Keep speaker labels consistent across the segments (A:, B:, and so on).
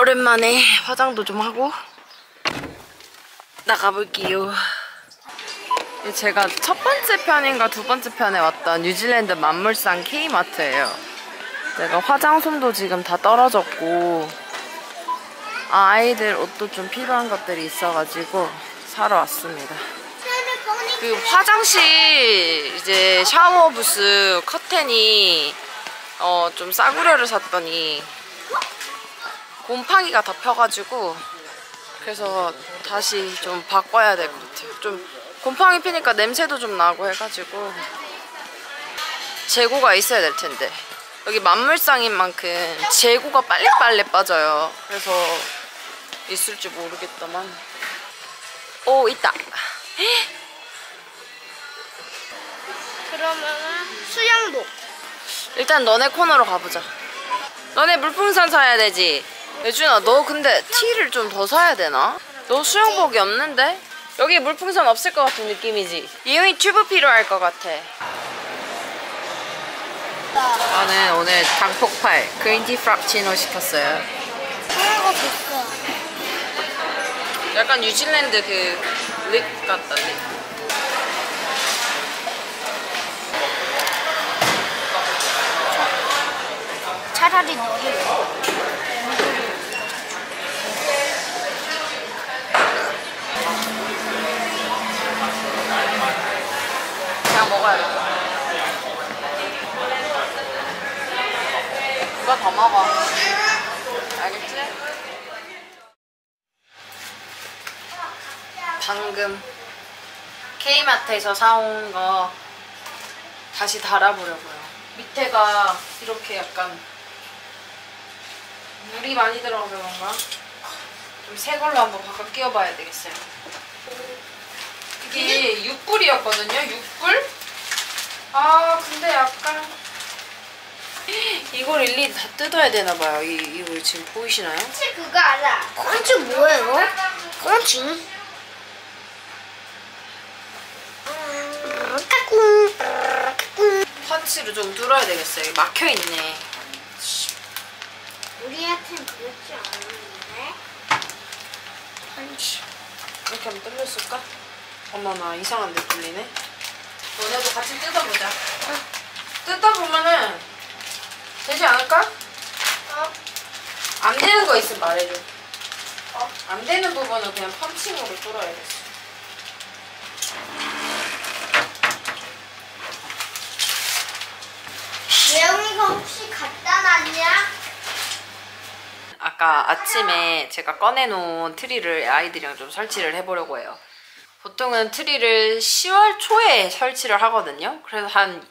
A: 오랜만에 화장도 좀 하고 나가볼게요. 제가 첫 번째 편인가 두 번째 편에 왔던 뉴질랜드 만물상 K마트예요. 제가 화장솜도 지금 다 떨어졌고 아이들 옷도 좀 필요한 것들이 있어가지고 사러 왔습니다. 그 화장실 이제 샤워 부스 커튼이 좀 싸구려를 샀더니 곰팡이가 다 펴가지고 그래서 다시 좀 바꿔야 될 것 같아요. 좀 곰팡이 피니까 냄새도 좀 나고 해가지고 재고가 있어야 될 텐데 여기 만물상인 만큼 재고가 빨리빨리 빠져요. 그래서 있을지 모르겠다만 오 있다.
B: 그러면은 수영복.
A: 일단 너네 코너로 가보자. 너네 물풍선 사야 되지. 예준아 너 근데 티를 좀 더 사야 되나? 너 수영복이 없는데? 여기 물풍선 없을 것 같은 느낌이지? 이용이 튜브 필요할 것 같아. 저는 오늘 당폭팔 그린티 프라푸치노 시켰어요.
B: 하나가 됐어.
A: 약간 뉴질랜드 그 립 같다 립.
B: 차라리 너를.
A: 그냥 먹어야 돼. 누가 더 먹어. 알겠지? 방금 K마트에서 사온 거 다시 달아보려고요. 밑에가 이렇게 약간 물이 많이 들어가서 그런가? 좀 새 걸로 한번 바꿔 끼워봐야 되겠어요. 이게 6불이었거든요? 6불? 아 근데 약간 이걸 일일이 다 뜯어야 되나봐요. 이거 지금 보이시나요?
B: 펀치 그거 알아. 펀치 뭐예요? 펀치?
A: 펀치로 좀 뚫어야 되겠어요. 막혀있네.
B: 우리한테는 그렇지 않았는데.
A: 펀치 이렇게 하면 뚫렸을까? 어머나 이상한데 뚫리네. 너네도 같이 뜯어보자. 뜯어보면은 되지 않을까? 안 되는 거 있으면 말해줘. 안 되는 부분은 그냥 펀칭으로 뚫어야겠어.
B: 예영이가 혹시 갖다 놨냐?
A: 아까 아침에 제가 꺼내놓은 트리를 아이들이랑 좀 설치를 해보려고 해요. 보통은 트리를 10월 초에 설치를 하거든요. 그래서 한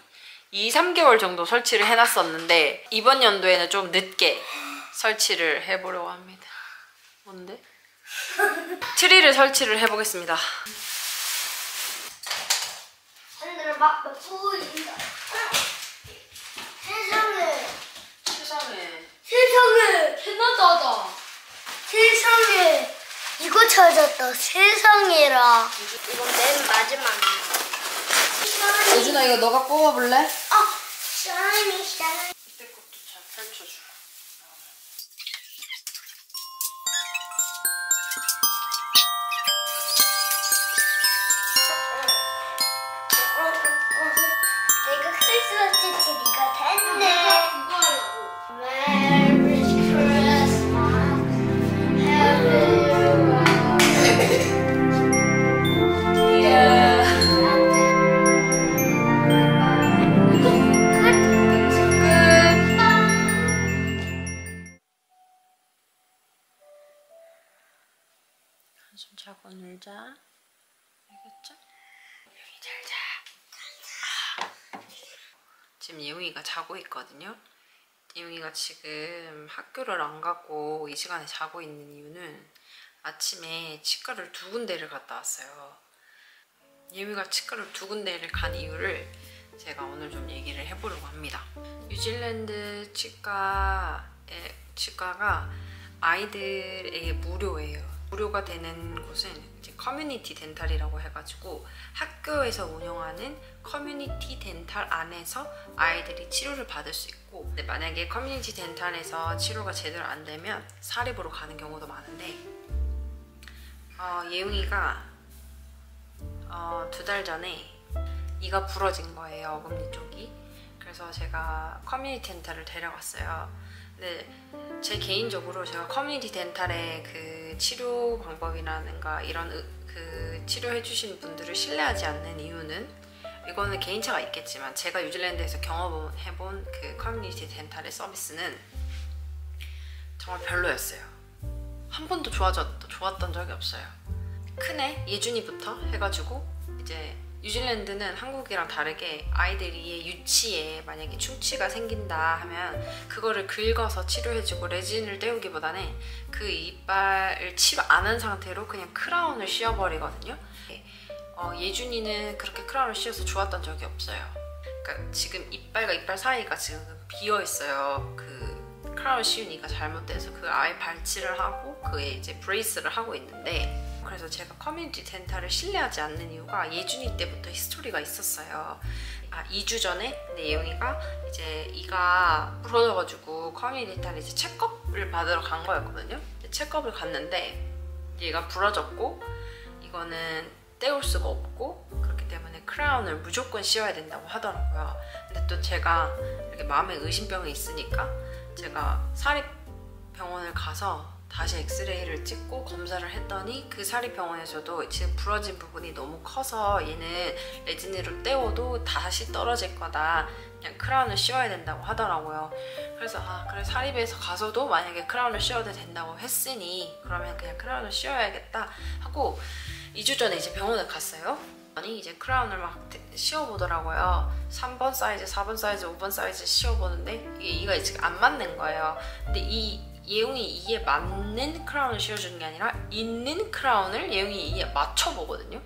A: 2-3개월 정도 설치를 해놨었는데 이번 연도에는 좀 늦게 설치를 해보려고 합니다. 뭔데? 트리를 설치를 해보겠습니다.
B: 하늘을 막 보인다. 세상에. 캐나다다. 세상에. 이거 찾았다. 세상에라. 이건 맨 마지막이야.
A: 예준아 이거 너가 뽑아볼래?
B: 샤이니.
A: 이때 것도 잘 펼쳐줘.
B: 내가 크리스마스 트리가 됐네. Merry Christmas, Happy
A: 좀 자고 놀자. 알겠죠? 예웅이 잘 자. 지금 예웅이가 자고 있거든요. 예웅이가 지금 학교를 안 가고 이 시간에 자고 있는 이유는 아침에 치과를 2군데를 갔다 왔어요. 예웅이가 치과를 2군데를 간 이유를 제가 오늘 좀 얘기를 해보려고 합니다. 뉴질랜드 치과가 아이들에게 무료예요. 무료가 되는 곳은 이제 커뮤니티 덴탈이라고 해가지고 학교에서 운영하는 커뮤니티 덴탈 안에서 아이들이 치료를 받을 수 있고, 근데 만약에 커뮤니티 덴탈에서 치료가 제대로 안 되면 사립으로 가는 경우도 많은데, 예웅이가 2달 전에 이가 부러진 거예요, 어금니 쪽이. 그래서 제가 커뮤니티 덴탈을 데려갔어요. 근데 제 개인적으로 제가 커뮤니티 덴탈의 그 치료 방법이라든가 이런 그 치료해 주신 분들을 신뢰하지 않는 이유는, 이거는 개인차가 있겠지만 제가 뉴질랜드에서 경험해본 그 커뮤니티 덴탈의 서비스는 정말 별로였어요. 한 번도 좋았던 적이 없어요. 큰애 예준이부터 해가지고, 이제 뉴질랜드는 한국이랑 다르게 아이들이 유치에 만약에 충치가 생긴다 하면 그거를 긁어서 치료해주고 레진을 떼우기보다는 그 이빨을 치료 안 한 상태로 그냥 크라운을 씌워버리거든요. 예준이는 그렇게 크라운을 씌워서 좋았던 적이 없어요. 그러니까 지금 이빨과 이빨 사이가 지금 비어 있어요. 그 크라운 씌우니까 잘못돼서 그 아예 발치를 하고 그에 이제 브레이스를 하고 있는데, 그래서 제가 커뮤니티 덴탈을 신뢰하지 않는 이유가 예준이 때부터 히스토리가 있었어요. 2주 전에 근데 예웅이가 이제 이가 부러져가지고 커뮤니티 덴탈에 이제 체크업을 받으러 간 거였거든요. 체크업을 갔는데 얘가 부러졌고 이거는 떼올 수가 없고, 그렇기 때문에 크라운을 무조건 씌워야 된다고 하더라고요. 근데 또 제가 이렇게 마음에 의심병이 있으니까 제가 사립병원을 가서 다시 엑스레이를 찍고 검사를 했더니 그 사립병원에서도 지금 부러진 부분이 너무 커서 얘는 레진으로 떼워도 다시 떨어질 거다, 그냥 크라운을 씌워야 된다고 하더라고요. 그래서 그래 사립에서 가서도 만약에 크라운을 씌워도 된다고 했으니 그러면 그냥 크라운을 씌워야겠다 하고 2주 전에 이제 병원을 갔어요. 아니 이제 크라운을 막 씌워보더라고요. 3번 사이즈, 4번 사이즈, 5번 사이즈 씌워보는데 이게 이가 지금 안 맞는 거예요. 근데 예웅이 이에 맞는 크라운을 씌워주는 게 아니라 있는 크라운을 예웅이 이에 맞춰보거든요.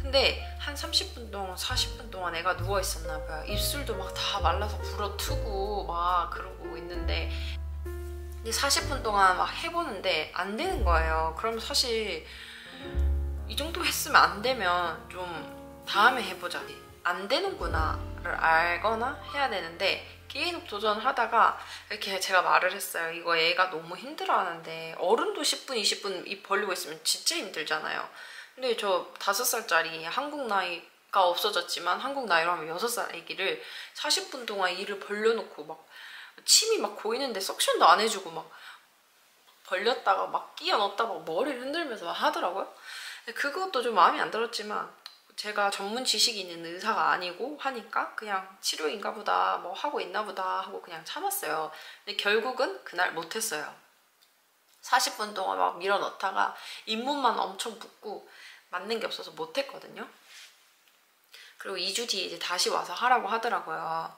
A: 근데 한 30분 동안 40분 동안 애가 누워있었나 봐요. 입술도 막 다 말라서 불어트고 막 그러고 있는데, 근데 40분 동안 막 해보는데 안 되는 거예요. 그럼 사실 이 정도 했으면 안 되면 좀 다음에 해보자, 안 되는구나를 알거나 해야 되는데, 계속 도전하다가 이렇게 제가 말을 했어요. 이거 얘가 너무 힘들어하는데 어른도 10분, 20분 입 벌리고 있으면 진짜 힘들잖아요. 근데 저 5살짜리 한국 나이가 없어졌지만 한국 나이로 하면 6살 애기를 40분 동안 이를 벌려놓고 막 침이 막 고이는데 석션도 안 해주고 막 벌렸다가 막 끼워 넣었다가 막 머리를 흔들면서 막 하더라고요. 그것도 좀 마음에 안 들었지만 제가 전문 지식이 있는 의사가 아니고 하니까 그냥 치료인가 보다, 뭐 하고 있나 보다 하고 그냥 참았어요. 근데 결국은 그날 못했어요. 40분 동안 막 밀어 넣다가 잇몸만 엄청 붓고 맞는 게 없어서 못했거든요. 그리고 2주 뒤에 이제 다시 와서 하라고 하더라고요.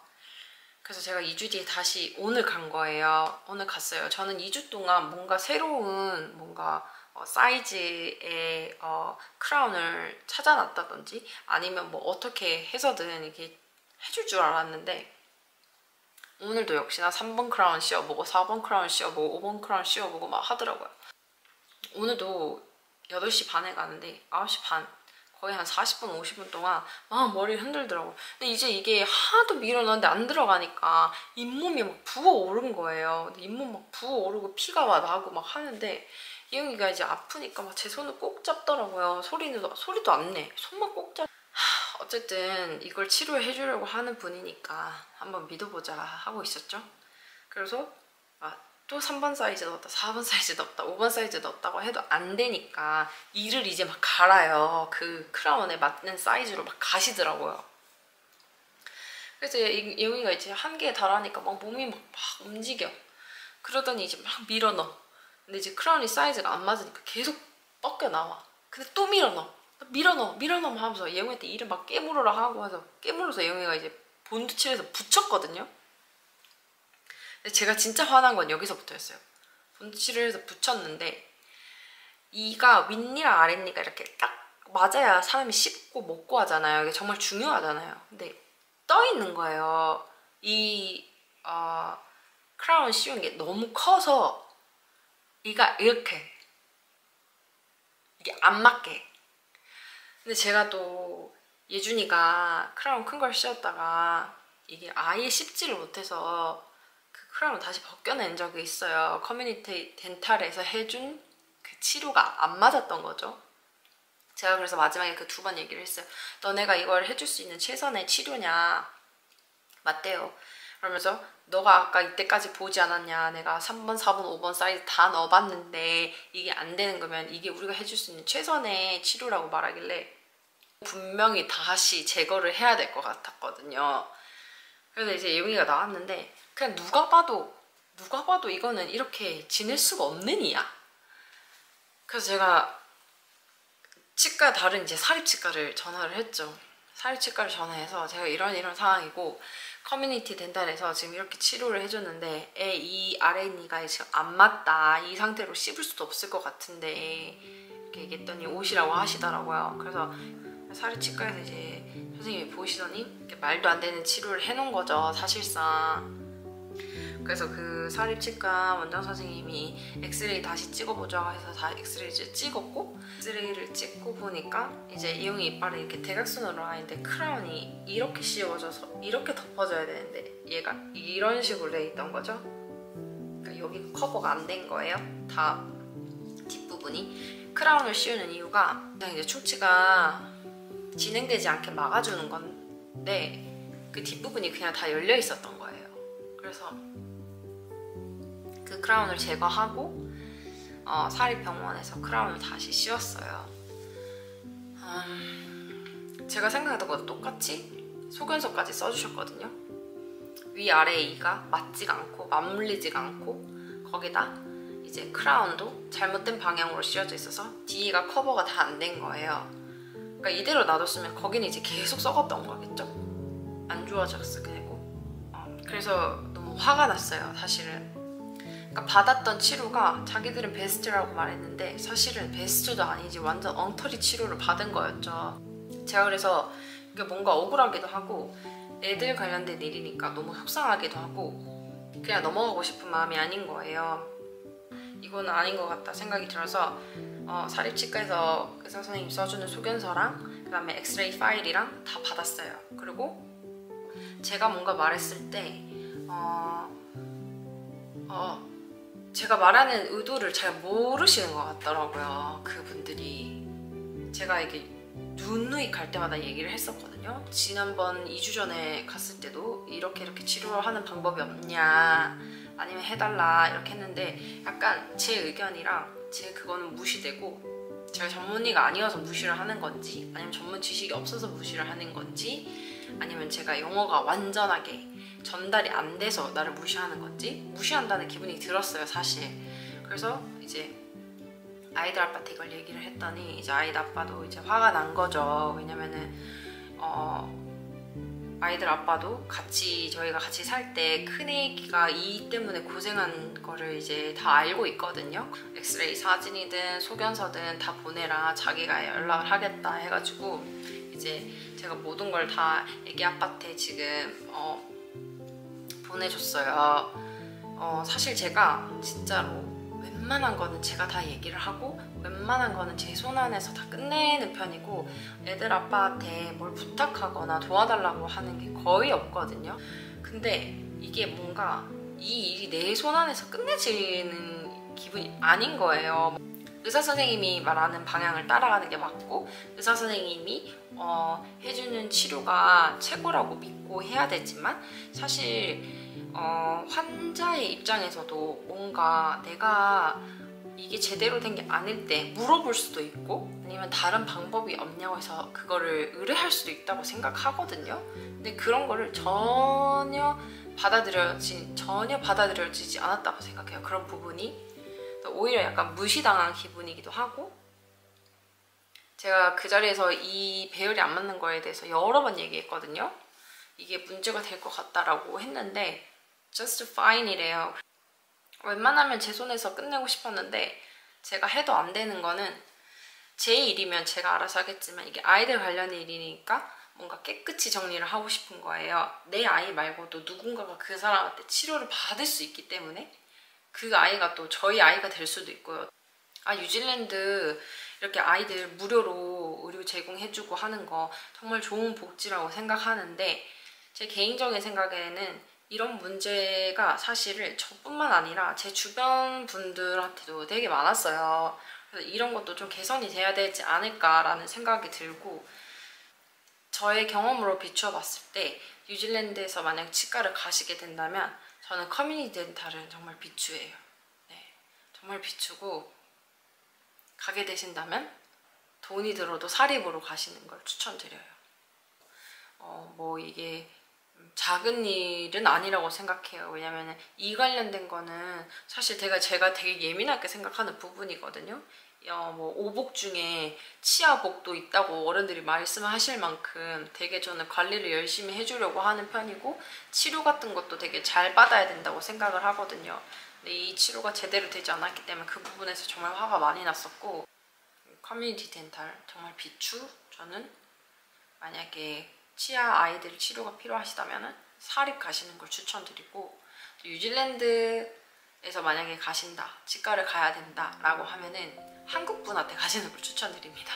A: 그래서 제가 2주 뒤에 다시 오늘 간 거예요. 오늘 갔어요. 저는 2주 동안 뭔가 새로운 사이즈의 크라운을 찾아놨다든지 아니면 뭐 어떻게 해서든 이렇게 해줄 줄 알았는데, 오늘도 역시나 3번 크라운 씌워보고 4번 크라운 씌워보고 5번 크라운 씌워보고 막 하더라고요. 오늘도 8시 반에 가는데 9시 반, 거의 한 40분 50분 동안 막 머리를 흔들더라고요. 근데 이제 이게 하도 밀어놨는데 안 들어가니까 잇몸이 막 부어오른 거예요. 근데 잇몸 막 부어오르고 피가 막 나고 막 하는데 예웅이가 이제 아프니까 막 제 손을 꼭 잡더라고요. 소리도 안 내. 손만 꼭 잡. 어쨌든 이걸 치료해 주려고 하는 분이니까 한번 믿어보자 하고 있었죠. 그래서 또 3번 사이즈 넣었다, 4번 사이즈 넣었다, 5번 사이즈 넣었다고 해도 안 되니까 이를 이제 막 갈아요. 그 크라운에 맞는 사이즈로 막 가시더라고요. 그래서 예웅이가 이제 한계에 달하니까 막 몸이 막 움직여. 그러더니 이제 막 밀어 넣어. 근데 이제 크라운이 사이즈가 안 맞으니까 계속 뻗겨 나와. 근데 또 밀어넣어 하면서 예영이한테 이를 막 깨물으라 하고 해서 깨물어서 예영이가 이제 본드칠해서 붙였거든요. 근데 제가 진짜 화난 건 여기서부터였어요. 본드칠을 해서 붙였는데 이가 윗니랑 아랫니가 이렇게 딱 맞아야 사람이 씹고 먹고 하잖아요. 이게 정말 중요하잖아요. 근데 떠 있는 거예요. 이 크라운 씌운 게 너무 커서 이가 이렇게 이게 안 맞게. 근데 제가 또 예준이가 크라운 큰 걸 씌웠다가 이게 아예 씹지를 못해서 그 크라운 다시 벗겨낸 적이 있어요. 커뮤니티 덴탈에서 해준 그 치료가 안 맞았던 거죠. 제가 그래서 마지막에 그 2번 얘기를 했어요. 너네가 이걸 해줄 수 있는 최선의 치료냐? 맞대요. 그러면서 너가 아까 이때까지 보지 않았냐? 내가 3번, 4번, 5번 사이즈 다 넣어봤는데 이게 안 되는 거면 이게 우리가 해줄 수 있는 최선의 치료라고 말하길래 분명히 다시 제거를 해야 될 것 같았거든요. 그래서 이제 예웅이가 나왔는데 그냥 누가 봐도 이거는 이렇게 지낼 수가 없는 이야. 그래서 제가 치과 다른 이제 사립치과를 전화를 했죠. 사립치과를 전화해서 제가 이런 상황이고 커뮤니티 덴탈에서 지금 이렇게 치료를 해줬는데 애 이 아랫니가 지금 안 맞다. 이 상태로 씹을 수도 없을 것 같은데 이렇게 얘기했더니 오시라고 하시더라고요. 그래서 사립치과에서 이제 선생님이 보시더니 이렇게 말도 안 되는 치료를 해놓은 거죠. 사실상. 그래서 그 사립치과 원장 선생님이 엑스레이 다시 찍어보자고 해서 다 엑스레이를 찍었고 엑스레이를 찍고 보니까 이제 이용이 이빨이 이렇게 대각선으로 와 있는데 크라운이 이렇게 씌워져서 이렇게 덮어져야 되는데 얘가 이런 식으로 돼 있던 거죠. 그러니까 여기 커버가 안 된 거예요. 다 뒷부분이. 크라운을 씌우는 이유가 그냥 이제 충치가 진행되지 않게 막아주는 건데 그 뒷부분이 그냥 다 열려 있었던 거예요. 그래서 그 크라운을 제거하고 사립병원에서 크라운을 다시 씌웠어요. 제가 생각했던 것과 똑같이 소견서까지 써주셨거든요. 위아래 이가 맞지가 않고 맞물리지가 않고 거기다 이제 크라운도 잘못된 방향으로 씌워져 있어서 뒤가 커버가 다 안 된 거예요. 그러니까 이대로 놔뒀으면 거기는 이제 계속 썩었던 거겠죠? 안 좋아졌을 거고. 그래서 너무 화가 났어요, 사실은. 그러니까 받았던 치료가 자기들은 베스트라고 말했는데 사실은 베스트도 아니지 완전 엉터리 치료를 받은 거였죠. 제가 그래서 이게 뭔가 억울하기도 하고 애들 관련된 일이니까 너무 속상하기도 하고 그냥 넘어가고 싶은 마음이 아닌 거예요. 이거는 아닌 것 같다 생각이 들어서 사립치과에서 의사 선생님이 써주는 소견서랑 그 다음에 엑스레이 파일이랑 다 받았어요. 그리고 제가 뭔가 말했을 때 제가 말하는 의도를 잘 모르시는 것 같더라고요. 그분들이. 제가 이게 누누이 갈 때마다 얘기를 했었거든요. 지난번 2주 전에 갔을 때도 이렇게 치료하는 방법이 없냐 아니면 해달라 이렇게 했는데 약간 제 의견이랑 제 그거는 무시되고 제가 전문의가 아니어서 무시를 하는 건지 아니면 전문 지식이 없어서 무시를 하는 건지 아니면 제가 영어가 완전하게 전달이 안 돼서 나를 무시하는 건지 무시한다는 기분이 들었어요, 사실. 그래서 이제 아이들 아빠한테 이걸 얘기를 했더니 이제 아이들 아빠도 이제 화가 난 거죠. 왜냐면은 아이들 아빠도 저희가 같이 살 때 큰애기가 이 때문에 고생한 거를 이제 다 알고 있거든요. 엑스레이 사진이든 소견서든 다 보내라, 자기가 연락을 하겠다 해가지고 이제 제가 모든 걸 다 애기 아빠한테 지금 보내줬어요. 사실 제가 진짜로 웬만한 거는 제가 다 얘기를 하고 웬만한 거는 제 손 안에서 다 끝내는 편이고 애들 아빠한테 뭘 부탁하거나 도와달라고 하는 게 거의 없거든요. 근데 이게 뭔가 이 일이 내 손 안에서 끝내지는 기분이 아닌 거예요. 의사 선생님이 말하는 방향을 따라가는 게 맞고 의사 선생님이 해주는 치료가 최고라고 믿고 해야 되지만 사실 환자의 입장에서도 뭔가 내가 이게 제대로 된 게 아닐 때 물어볼 수도 있고 아니면 다른 방법이 없냐고 해서 그거를 의뢰할 수도 있다고 생각하거든요. 근데 그런 거를 전혀 받아들여지지 않았다고 생각해요. 그런 부분이 오히려 약간 무시당한 기분이기도 하고 제가 그 자리에서 이 배열이 안 맞는 거에 대해서 여러 번 얘기했거든요. 이게 문제가 될 것 같다라고 했는데 just fine이래요. 웬만하면 제 손에서 끝내고 싶었는데 제가 해도 안 되는 거는 제 일이면 제가 알아서 하겠지만 이게 아이들 관련 일이니까 뭔가 깨끗이 정리를 하고 싶은 거예요. 내 아이 말고도 누군가가 그 사람한테 치료를 받을 수 있기 때문에 그 아이가 또 저희 아이가 될 수도 있고요. 뉴질랜드 이렇게 아이들 무료로 의료 제공해주고 하는 거 정말 좋은 복지라고 생각하는데 제 개인적인 생각에는 이런 문제가 사실은 저뿐만 아니라 제 주변 분들한테도 되게 많았어요. 그래서 이런 것도 좀 개선이 돼야 되지 않을까라는 생각이 들고 저의 경험으로 비추어 봤을 때 뉴질랜드에서 만약 치과를 가시게 된다면 저는 커뮤니티 덴탈은 정말 비추해요. 네, 정말 비추고 가게 되신다면 돈이 들어도 사립으로 가시는 걸 추천드려요. 뭐 이게 작은 일은 아니라고 생각해요. 왜냐면 이 관련된 거는 사실 제가 되게 예민하게 생각하는 부분이거든요. 뭐 오복 중에 치아복도 있다고 어른들이 말씀하실 만큼 되게 저는 관리를 열심히 해주려고 하는 편이고 치료 같은 것도 되게 잘 받아야 된다고 생각을 하거든요. 근데 이 치료가 제대로 되지 않았기 때문에 그 부분에서 정말 화가 많이 났었고 커뮤니티 덴탈 정말 비추. 저는 만약에 치아 아이들 치료가 필요하시다면 사립 가시는 걸 추천드리고 뉴질랜드에서 만약에 가신다, 치과를 가야 된다 라고 하면은 한국 분한테 가시는 걸 추천드립니다.